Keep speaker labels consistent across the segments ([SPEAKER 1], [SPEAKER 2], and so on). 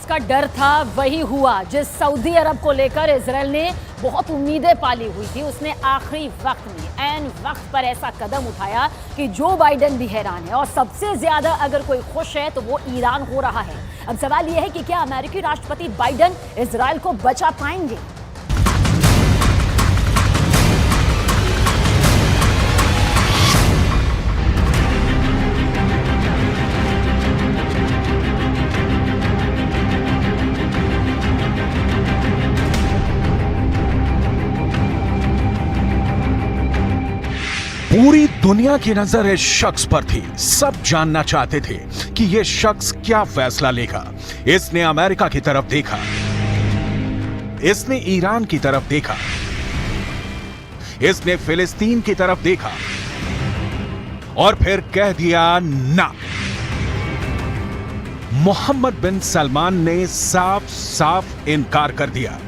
[SPEAKER 1] जिसका डर था वही हुआ। जिस सऊदी अरब को लेकर इजराइल ने बहुत उम्मीदें पाली हुई थी, उसने आखिरी वक्त में ऐन वक्त पर ऐसा कदम उठाया कि जो बाइडेन भी हैरान है। और सबसे ज्यादा अगर कोई खुश है तो वो ईरान हो रहा है। अब सवाल यह है कि क्या अमेरिकी राष्ट्रपति बाइडेन इजराइल को बचा पाएंगे?
[SPEAKER 2] पूरी दुनिया की नजर इस शख्स पर थी। सब जानना चाहते थे कि यह शख्स क्या फैसला लेगा। इसने अमेरिका की तरफ देखा, इसने ईरान की तरफ देखा, इसने फिलिस्तीन की तरफ देखा और फिर कह दिया ना। मोहम्मद बिन सलमान ने साफ साफ इनकार कर दिया।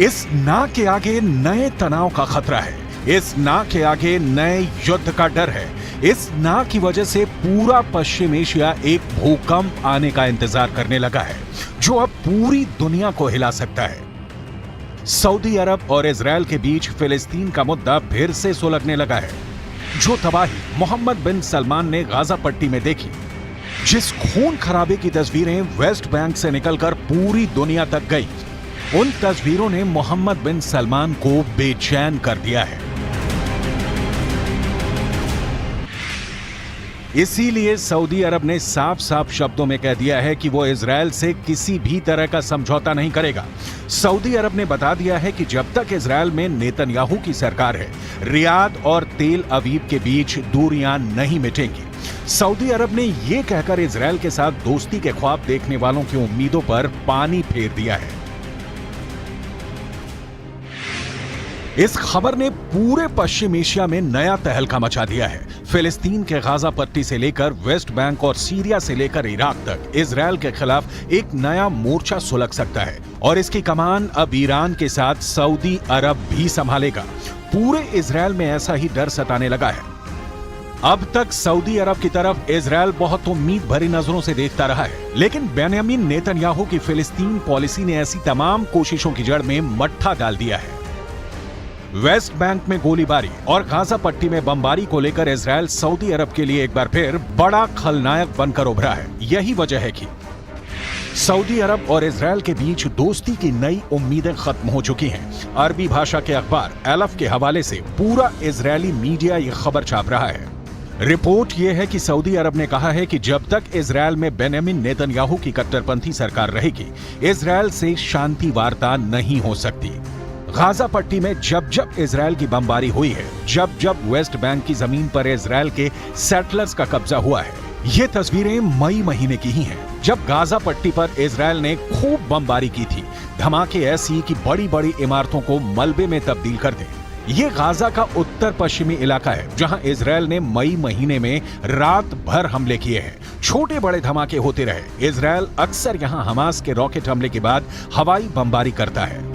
[SPEAKER 2] इस ना के आगे नए तनाव का खतरा है, इस ना के आगे नए युद्ध का डर है। इस ना की वजह से पूरा पश्चिम एशिया एक भूकंप आने का इंतजार करने लगा है, जो अब पूरी दुनिया को हिला सकता है। सऊदी अरब और इजराइल के बीच फिलिस्तीन का मुद्दा फिर से सुलगने लगा है। जो तबाही मोहम्मद बिन सलमान ने गाजा पट्टी में देखी, जिस खून खराबे की तस्वीरें वेस्ट बैंक से निकलकर पूरी दुनिया तक गई, उन तस्वीरों ने मोहम्मद बिन सलमान को बेचैन कर दिया है। इसीलिए सऊदी अरब ने साफ साफ शब्दों में कह दिया है कि वो इजराइल से किसी भी तरह का समझौता नहीं करेगा। सऊदी अरब ने बता दिया है कि जब तक इजराइल में नेतन्याहू की सरकार है, रियाद और तेल अवीव के बीच दूरियां नहीं मिटेंगी। सऊदी अरब ने यह कहकर इजराइल के साथ दोस्ती के ख्वाब देखने वालों की उम्मीदों पर पानी फेर दिया है। इस खबर ने पूरे पश्चिम एशिया में नया तहलका मचा दिया है। फिलिस्तीन के गाजा पट्टी से लेकर वेस्ट बैंक और सीरिया से लेकर इराक तक इजराइल के खिलाफ एक नया मोर्चा सुलग सकता है और इसकी कमान अब ईरान के साथ सऊदी अरब भी संभालेगा। पूरे इजराइल में ऐसा ही डर सताने लगा है। अब तक सऊदी अरब की तरफ इजराइल बहुत उम्मीद भरी नजरों से देखता रहा है, लेकिन बेंयामीन नेतन्याहू की फिलिस्तीन पॉलिसी ने ऐसी तमाम कोशिशों की जड़ में मट्ठा डाल दिया है। वेस्ट बैंक में गोलीबारी और गाजा पट्टी में बमबारी को लेकर इजराइल सऊदी अरब के लिए एक बार फिर बड़ा खलनायक बनकर उभरा है। यही वजह है कि सऊदी अरब और इजराइल के बीच दोस्ती की नई उम्मीदें खत्म हो चुकी हैं। अरबी भाषा के अखबार एलफ के हवाले से पूरा इजरायली मीडिया ये खबर छाप रहा है। रिपोर्ट यह है कि सऊदी अरब ने कहा है कि जब तक इजराइल में बेंयामीन नेतन्याहू की कट्टरपंथी सरकार रहेगी, इजराइल से शांति वार्ता नहीं हो सकती। गाजा पट्टी में जब जब इजराइल की बमबारी हुई है, जब जब वेस्ट बैंक की जमीन पर इजराइल के सेटलर्स का कब्जा हुआ है, ये तस्वीरें मई महीने की ही हैं, जब गाजा पट्टी पर इजराइल ने खूब बमबारी की थी। धमाके ऐसी कि बड़ी बड़ी इमारतों को मलबे में तब्दील कर दें। ये गाजा का उत्तर पश्चिमी इलाका है, जहां इजराइल ने मई महीने में रात भर हमले किए हैं। छोटे बड़े धमाके होते रहे। इजराइल अक्सर यहां हमास के रॉकेट हमले के बाद हवाई बमबारी करता है।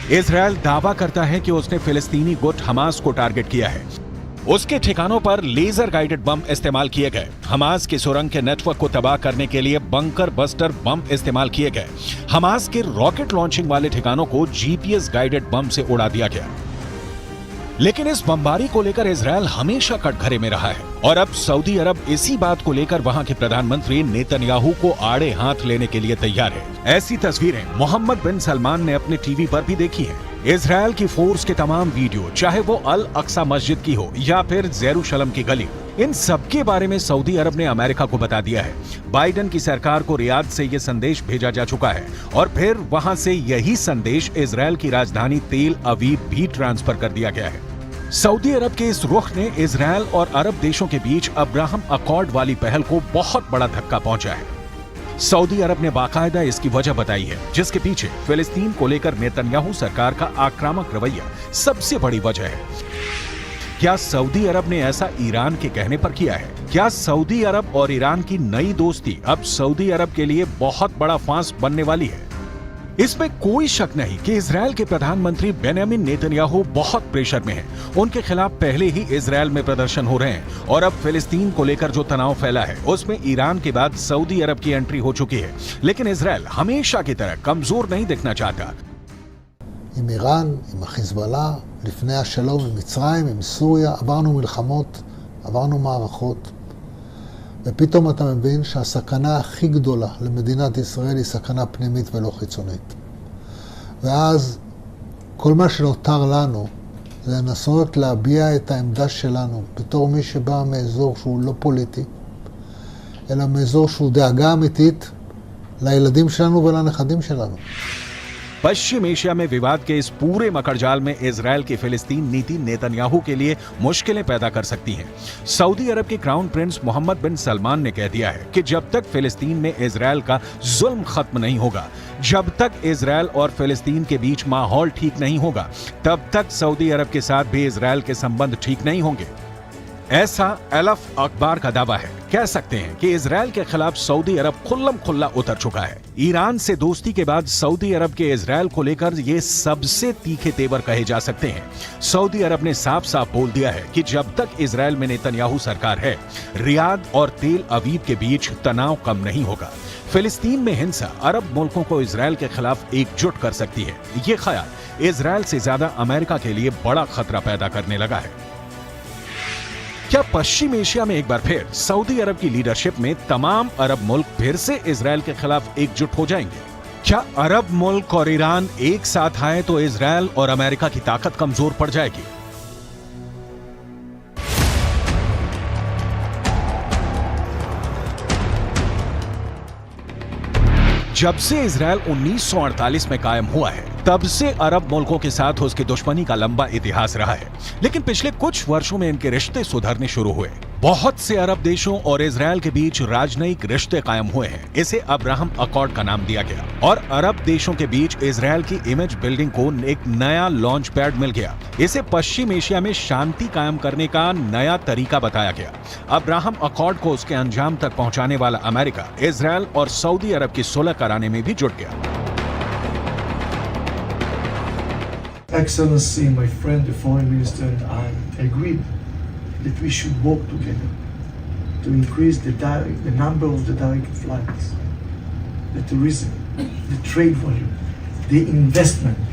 [SPEAKER 2] इजराइल दावा करता है कि उसने फिलिस्तीनी गुट हमास को टारगेट किया है। उसके ठिकानों पर लेजर गाइडेड बम इस्तेमाल किए गए। हमास के सुरंग के नेटवर्क को तबाह करने के लिए बंकर बस्टर बम इस्तेमाल किए गए। हमास के रॉकेट लॉन्चिंग वाले ठिकानों को जीपीएस गाइडेड बम से उड़ा दिया गया। लेकिन इस बमबारी को लेकर इजराइल हमेशा कटघरे में रहा है और अब सऊदी अरब इसी बात को लेकर वहां के प्रधानमंत्री नेतन्याहू को आड़े हाथ लेने के लिए तैयार है। ऐसी तस्वीरें मोहम्मद बिन सलमान ने अपने टीवी पर भी देखी हैं। इजराइल की फोर्स के तमाम वीडियो, चाहे वो अल अक्सा मस्जिद की हो या फिर जेरूशलम की गली, इन सब के बारे में सऊदी अरब ने अमेरिका को बता दिया है। बाइडेन की सरकार को रियाद से यह संदेश भेजा जा चुका है और फिर वहां से यही संदेश इजराइल की राजधानी तेल अवीव भी ट्रांसफर कर दिया गया है। सऊदी अरब के इस रुख ने इजराइल और अरब देशों के बीच अब्राहम अकॉर्ड वाली पहल को बहुत बड़ा धक्का पहुंचा है। सऊदी अरब ने बाकायदा इसकी वजह बताई है, जिसके पीछे फिलिस्तीन को लेकर नेतन्याहू सरकार का आक्रामक रवैया सबसे बड़ी वजह है। क्या सऊदी अरब ने ऐसा ईरान के कहने पर किया है? क्या सऊदी अरब और ईरान की नई दोस्ती अब सऊदी अरब के लिए बहुत बड़ा फांस बनने वाली है? इसमें कोई शक नहीं कि इजरायल के प्रधानमंत्री बेंयामिन नेतन्याहू बहुत प्रेशर में हैं। उनके खिलाफ पहले ही इजरायल में प्रदर्शन हो रहे हैं और अब फिलिस्तीन को लेकर जो तनाव फैला है उसमें ईरान के बाद सऊदी अरब की एंट्री हो चुकी है। लेकिन इजरायल हमेशा की तरह कमजोर नहीं दिखना चाहता।
[SPEAKER 3] עם איראן, עם החיזבאללה, לפני השלום עם מצרים, עם סוריה, עברנו מלחמות, עברנו מערכות, ופתאום אתה מבין שהסכנה הכי גדולה למדינת ישראל היא סכנה פנימית ולא חיצונית. ואז כל מה שנותר לנו זה לנסות להביע את העמדה שלנו בתור מי שבא מאזור שהוא לא פוליטי, אלא מאזור שהוא דאגה אמיתית לילדים שלנו ולנכדים שלנו.
[SPEAKER 2] पश्चिम एशिया में विवाद के इस पूरे मकड़जाल में इजरायल की फिलिस्तीन नीति नेतन्याहू के लिए मुश्किलें पैदा कर सकती है। सऊदी अरब के क्राउन प्रिंस मोहम्मद बिन सलमान ने कह दिया है कि जब तक फिलिस्तीन में इजरायल का जुल्म खत्म नहीं होगा, जब तक इजरायल और फिलिस्तीन के बीच माहौल ठीक नहीं होगा, तब तक सऊदी अरब के साथ भी इजरायल के संबंध ठीक नहीं होंगे। ऐसा अलफ अखबार का दावा है। कह सकते हैं कि इजरायल के खिलाफ सऊदी अरब खुल्लम खुल्ला उतर चुका है। ईरान से दोस्ती के बाद सऊदी अरब के इजरायल को लेकर ये सबसे तीखे तेवर कहे जा सकते हैं। सऊदी अरब ने साफ साफ बोल दिया है कि जब तक इजरायल में नेतन्याहू सरकार है, रियाद और तेल अवीव के बीच तनाव कम नहीं होगा। फिलिस्तीन में हिंसा अरब मुल्कों को इजरायल के खिलाफ एकजुट कर सकती है। ये ख्याल इजरायल से ज्यादा अमेरिका के लिए बड़ा खतरा पैदा करने लगा है। क्या पश्चिम एशिया में एक बार फिर सऊदी अरब की लीडरशिप में तमाम अरब मुल्क फिर से इजरायल के खिलाफ एकजुट हो जाएंगे? क्या अरब मुल्क और ईरान एक साथ आए तो इजरायल और अमेरिका की ताकत कमजोर पड़ जाएगी? जब से इजरायल 1948 में कायम हुआ है, तब से अरब मुल्कों के साथ उसकी दुश्मनी का लंबा इतिहास रहा है। लेकिन पिछले कुछ वर्षों में इनके रिश्ते सुधरने शुरू हुए। बहुत से अरब देशों और इजरायल के बीच राजनयिक रिश्ते कायम हुए हैं। इसे अब्राहम अकॉर्ड का नाम दिया गया और अरब देशों के बीच इजरायल की इमेज बिल्डिंग को एक नया लॉन्च पैड मिल गया। इसे पश्चिम एशिया में शांति कायम करने का नया तरीका बताया गया। अब्राहम अकॉर्ड को उसके अंजाम तक पहुंचाने वाला अमेरिका, इजरायल और सऊदी अरब की सुलह कराने में भी जुट गया।
[SPEAKER 4] Excellency, my friend, the foreign minister, and I agreed that we should work together to increase the number of the direct flights, the tourism, the trade volume, the investment.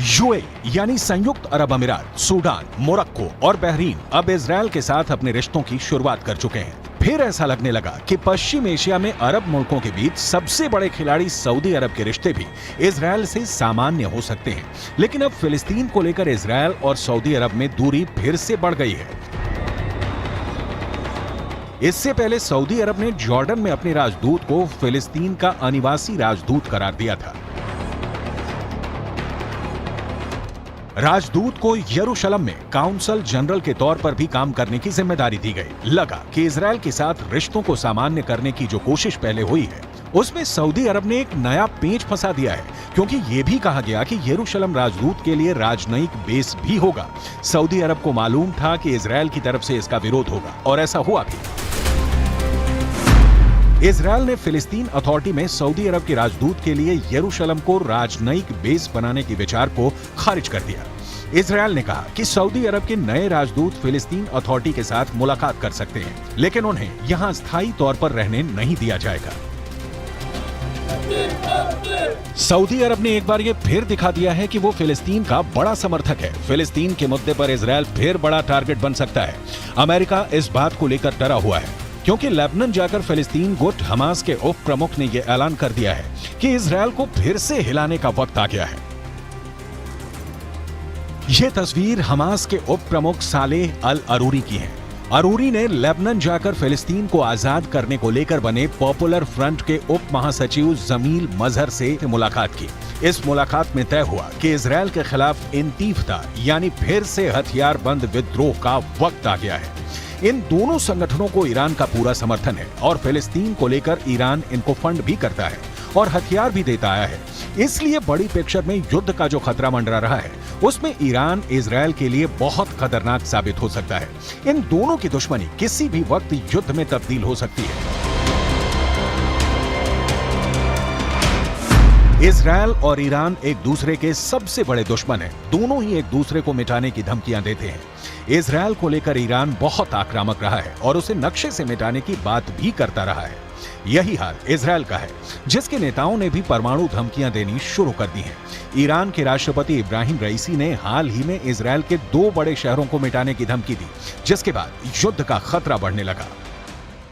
[SPEAKER 2] UAE यानी संयुक्त अरब अमीरात, Sudan, Morocco और Bahrain अब Israel के साथ अपने रिश्तों की शुरुआत कर चुके हैं। फिर ऐसा लगने लगा कि पश्चिम एशिया में अरब मुल्कों के बीच सबसे बड़े खिलाड़ी सऊदी अरब के रिश्ते भी इजरायल से सामान्य हो सकते हैं। लेकिन अब फिलिस्तीन को लेकर इजरायल और सऊदी अरब में दूरी फिर से बढ़ गई है। इससे पहले सऊदी अरब ने जॉर्डन में अपने राजदूत को फिलिस्तीन का अनिवासी राजदूत करार दिया था। राजदूत को यरूशलेम में काउंसल जनरल के तौर पर भी काम करने की जिम्मेदारी दी गई। लगा कि इजरायल के साथ रिश्तों को सामान्य करने की जो कोशिश पहले हुई है, उसमें सऊदी अरब ने एक नया पेंच फंसा दिया है, क्योंकि यह भी कहा गया कि यरूशलेम राजदूत के लिए राजनयिक बेस भी होगा। सऊदी अरब को मालूम था कि इजरायल की तरफ से इसका विरोध होगा और ऐसा हुआ भी। इजरायल ने फिलिस्तीन अथॉरिटी में सऊदी अरब के राजदूत के लिए यरूशलेम को राजनयिक बेस बनाने के विचार को खारिज कर दिया। इजरायल ने कहा कि सऊदी अरब के नए राजदूत फिलिस्तीन अथॉरिटी के साथ मुलाकात कर सकते हैं, लेकिन उन्हें यहां स्थायी तौर पर रहने नहीं दिया जाएगा। सऊदी अरब ने एक बार ये फिर दिखा दिया है कि वो फिलिस्तीन का बड़ा समर्थक है। फिलिस्तीन के मुद्दे पर इजरायल फिर बड़ा टारगेट बन सकता है। अमेरिका इस बात को लेकर डरा हुआ है, क्योंकि लेबनान जाकर फिलिस्तीन गुट हमास के उप प्रमुख ने यह ऐलान कर दिया है कि इजरायल को फिर से हिलाने का वक्त आ गया है। यह तस्वीर हमास के उप प्रमुख सालेह अल अरूरी की है। अरूरी ने लेबनान जाकर फिलिस्तीन को आजाद करने को लेकर बने पॉपुलर फ्रंट के उप महासचिव जमील मजहर से मुलाकात की। इस मुलाकात में तय हुआ कि इजरायल के खिलाफ इंतीफता यानी फिर से हथियार बंद विद्रोह का वक्त आ गया है। इन दोनों संगठनों को ईरान का पूरा समर्थन है और फिलिस्तीन को लेकर ईरान इनको फंड भी करता है और हथियार भी देता आया है। इसलिए बड़ी पिक्चर में युद्ध का जो खतरा मंडरा रहा है, उसमें ईरान इजरायल के लिए बहुत खतरनाक साबित हो सकता है। इन दोनों की दुश्मनी किसी भी वक्त युद्ध में तब्दील हो सकती है। इजरायल और ईरान एक दूसरे के सबसे बड़े दुश्मन हैं। दोनों ही एक दूसरे को मिटाने की धमकियां देते हैं। इजरायल को लेकर ईरान बहुत आक्रामक रहा है और उसे नक्शे से मिटाने की बात भी करता रहा है। यही हाल इजरायल का है, जिसके नेताओं ने भी परमाणु धमकियां देनी शुरू कर दी हैं। ईरान के राष्ट्रपति इब्राहिम रईसी ने हाल ही में इजरायल के 2 बड़े शहरों को मिटाने की धमकी दी, जिसके बाद युद्ध का खतरा बढ़ने लगा।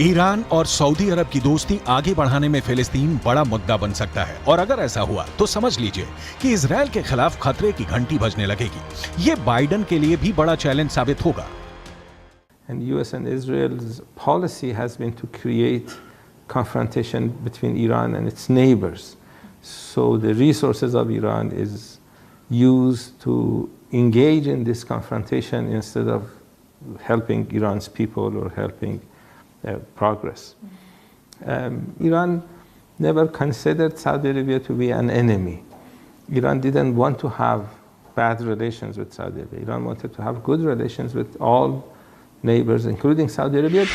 [SPEAKER 2] ईरान और सऊदी अरब की दोस्ती आगे बढ़ाने में फिलिस्तीन बड़ा मुद्दा बन सकता है, और अगर ऐसा हुआ तो समझ लीजिए कि इजरायल के खिलाफ खतरे की घंटी बजने लगेगी। ये बाइडेन के लिए भी बड़ा चैलेंज साबित होगा।
[SPEAKER 5] And US and Israel's policy has been to create confrontation between Iran and its neighbors. So the resources of Iran is used to engage in this confrontation instead of helping Iran's people or helping progress. Iran never considered Saudi Arabia to be an enemy. Iran didn't want to have bad relations with Saudi Arabia. Iran wanted to have good relations with all neighbors, including Saudi Arabia.